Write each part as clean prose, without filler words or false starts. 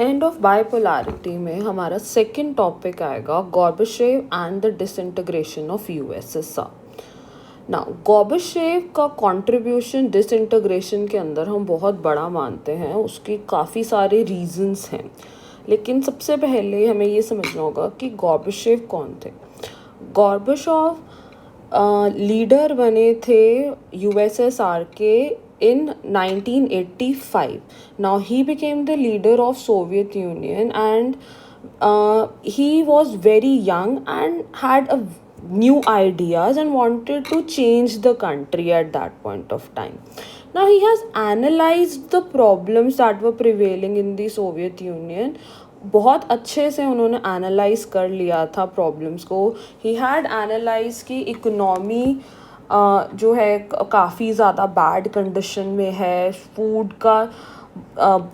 End of bipolarity में हमारा second topic आएगा Gorbachev and the disintegration of USSR. Now Gorbachev का contribution disintegration के अंदर हम बहुत बड़ा मानते हैं, उसकी काफ़ी सारे रीजंस हैं, लेकिन सबसे पहले हमें ये समझना होगा कि गॉर्बाचेव कौन थे। गॉर्बाचेव लीडर बने थे यूएसएसआर के in 1985. Now he became the leader of Soviet Union, and he was very young and had a new ideas and wanted to change the country at that point of time. Now he has analyzed the problems that were prevailing in the Soviet Union. बहुत अच्छे से उन्होंने analyse कर लिया था problems को। He had analyse की economy जो है काफ़ी ज़्यादा बैड कंडीशन में है, फूड का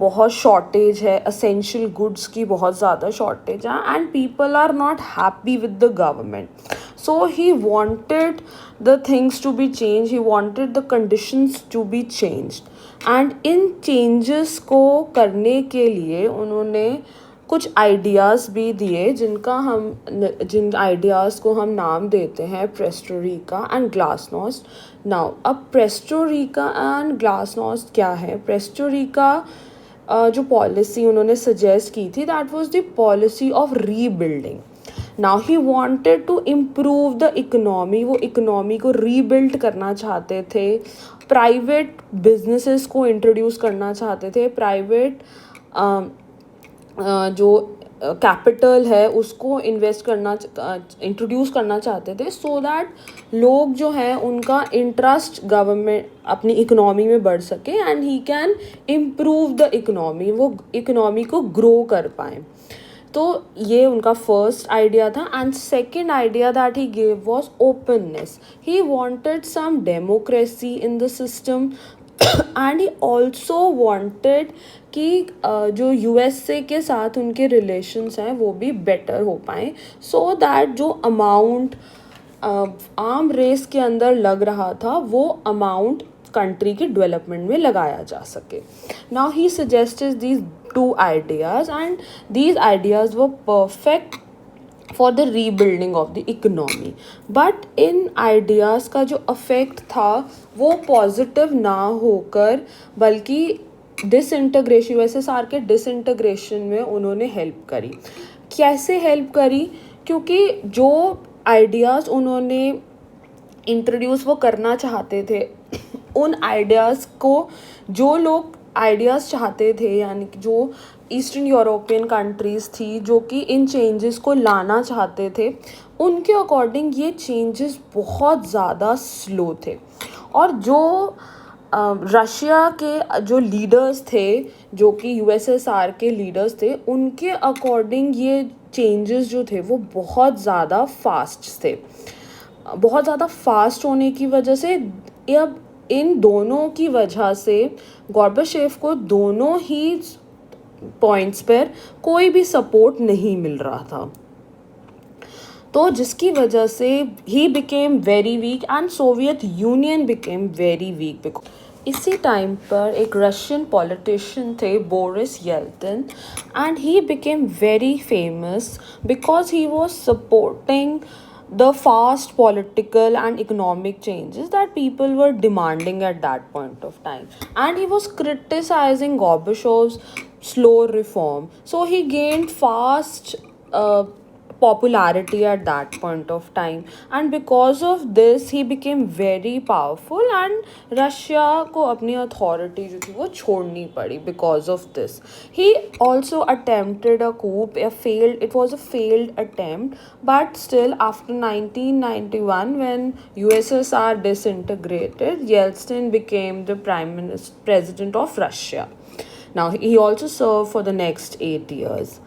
बहुत शॉर्टेज है, असेंशियल गुड्स की बहुत ज़्यादा शॉर्टेज है, and people are not happy with the government. So he wanted the things to be change, he wanted the conditions to be changed, and इन चेंजेस को करने के लिए उन्होंने कुछ आइडियाज़ भी दिए जिन आइडियाज़ को हम नाम देते हैं पेरेस्ट्रोइका एंड ग्लासनोस्ट। नाउ अब पेरेस्ट्रोइका एंड ग्लासनोस्ट क्या है? पेरेस्ट्रोइका जो पॉलिसी उन्होंने सजेस्ट की थी, that was the policy of rebuilding. Now he wanted to improve the economy, वो इकोनॉमी को रीबिल्ड करना चाहते थे, प्राइवेट बिजनेसेस को इंट्रोड्यूस करना चाहते थे, प्राइवेट जो कैपिटल है उसको इंट्रोड्यूस करना चाहते थे, सो दैट लोग जो हैं उनका इंटरेस्ट गवर्नमेंट अपनी इकोनॉमी में बढ़ सके and he can improve the economy, वो इकोनॉमी को ग्रो कर पाएँ। तो ये उनका फर्स्ट आइडिया था। And second idea that he gave was openness. He wanted some democracy in the system and he also wanted कि जो यूएसए के साथ उनके रिलेशंस हैं वो भी बेटर हो पाएँ, सो दैट जो अमाउंट आर्म रेस के अंदर लग रहा था वो अमाउंट कंट्री के डेवलपमेंट में लगाया जा सके। Now he suggested these two ideas and these ideas were perfect for the rebuilding of the economy, but in ideas का जो अफेक्ट था वो पॉजिटिव ना होकर बल्कि डिसइंटीग्रेशन, यूएसएसआर के डिसइंटीग्रेशन में उन्होंने हेल्प करी। कैसे हेल्प करी? क्योंकि जो आइडियाज़ उन्होंने इंट्रोड्यूस वो करना चाहते थे, उन आइडियाज़ को जो लोग आइडियाज़ चाहते थे, यानी कि जो ईस्टर्न यूरोपियन कंट्रीज़ थी जो कि इन चेंजेस को लाना चाहते थे, उनके अकॉर्डिंग ये चेंजेस बहुत ज़्यादा स्लो थे। और जो रशिया के जो लीडर्स थे, जो कि यूएसएसआर के लीडर्स थे, उनके अकॉर्डिंग ये चेंजेस जो थे वो बहुत ज़्यादा फास्ट थे। बहुत ज़्यादा फास्ट होने की वजह से अब इन दोनों की वजह से गॉर्बाचेव को दोनों ही पॉइंट्स पर कोई भी सपोर्ट नहीं मिल रहा था, तो जिसकी वजह से ही became very weak and Soviet Union became very weak. इसी टाइम पर एक रशियन पॉलिटिशियन थे Boris Yeltsin, and he became very famous because he was supporting the fast political and economic changes that people were demanding at that point of time, and he was criticizing Gorbachev's slow reform, so he gained fast popularity at that point of time, and because of this he became very powerful and Russia को अपनी authority जो थी वो छोड़नी पड़ी because of this. He also attempted a coup, it was a failed attempt, but still after 1991 when USSR disintegrated, Yeltsin became the president of Russia. Now he also served for the next 8 years.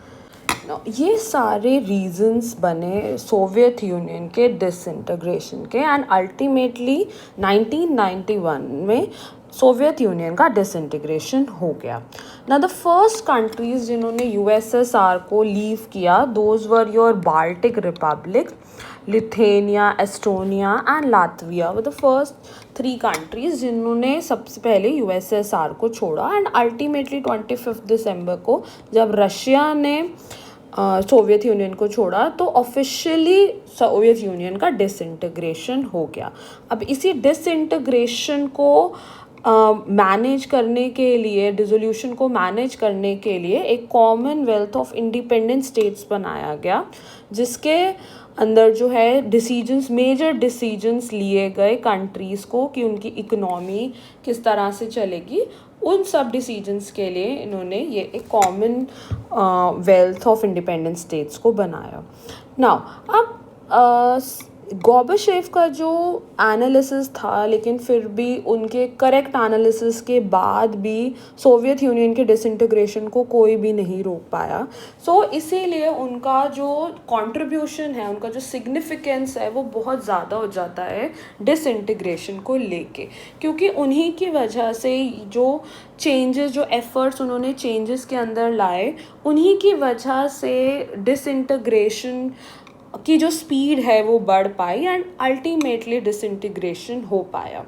ये सारे reasons बने Soviet union के disintegration के, and ultimately 1991 में Soviet union का disintegration हो गया। ना द फर्स्ट कंट्रीज जिन्होंने यूएसएसआर को लीव किया, those were your Baltic Republic, Lithuania, Estonia and Latvia were the first 3 countries जिन्होंने सबसे पहले यूएसएसआर को छोड़ा। एंड अल्टीमेटली 25 दिसंबर को जब रशिया ने सोवियत यूनियन को छोड़ा तो ऑफिशियली सोवियत यूनियन का डिसइंटीग्रेशन हो गया। अब इसी डिसइंटीग्रेशन को मैनेज करने के लिए, डिसोल्यूशन को मैनेज करने के लिए एक कॉमनवेल्थ ऑफ इंडिपेंडेंट स्टेट्स बनाया गया, जिसके अंदर जो है डिसीजंस, मेजर डिसीजंस लिए गए कंट्रीज़ को कि उनकी इकोनॉमी किस तरह से चलेगी। उन सब डिसीजंस के लिए इन्होंने ये एक common wealth of independent states को बनाया। नाउ अब गोर्बाचेव का जो एनालिसिस था, लेकिन फिर भी उनके करेक्ट एनालिसिस के बाद भी सोवियत यूनियन के डिसइंटीग्रेशन को कोई भी नहीं रोक पाया। सो इसीलिए उनका जो कंट्रीब्यूशन है, उनका जो सिग्निफिकेंस है वो बहुत ज़्यादा हो जाता है डिसइंटीग्रेशन को लेके, क्योंकि उन्हीं की वजह से जो चेंजेस, जो एफर्ट्स उन्होंने चेंजेस के अंदर लाए, उन्हीं की वजह से डिसइंटीग्रेशन की जो स्पीड है वो बढ़ पाई एंड अल्टीमेटली डिसइंटीग्रेशन हो पाया।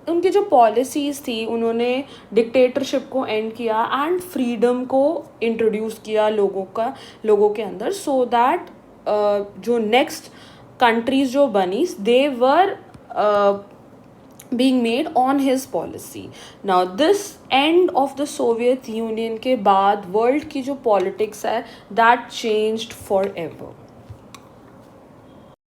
उनकी जो पॉलिसीज़ थी, उन्होंने डिक्टेटरशिप को एंड किया एंड फ्रीडम को इंट्रोड्यूस किया लोगों के अंदर, सो दैट जो नेक्स्ट कंट्रीज जो बनी, दे वर being made on his policy. Now this end of the Soviet Union के बाद वर्ल्ड की जो पॉलिटिक्स है, that changed forever.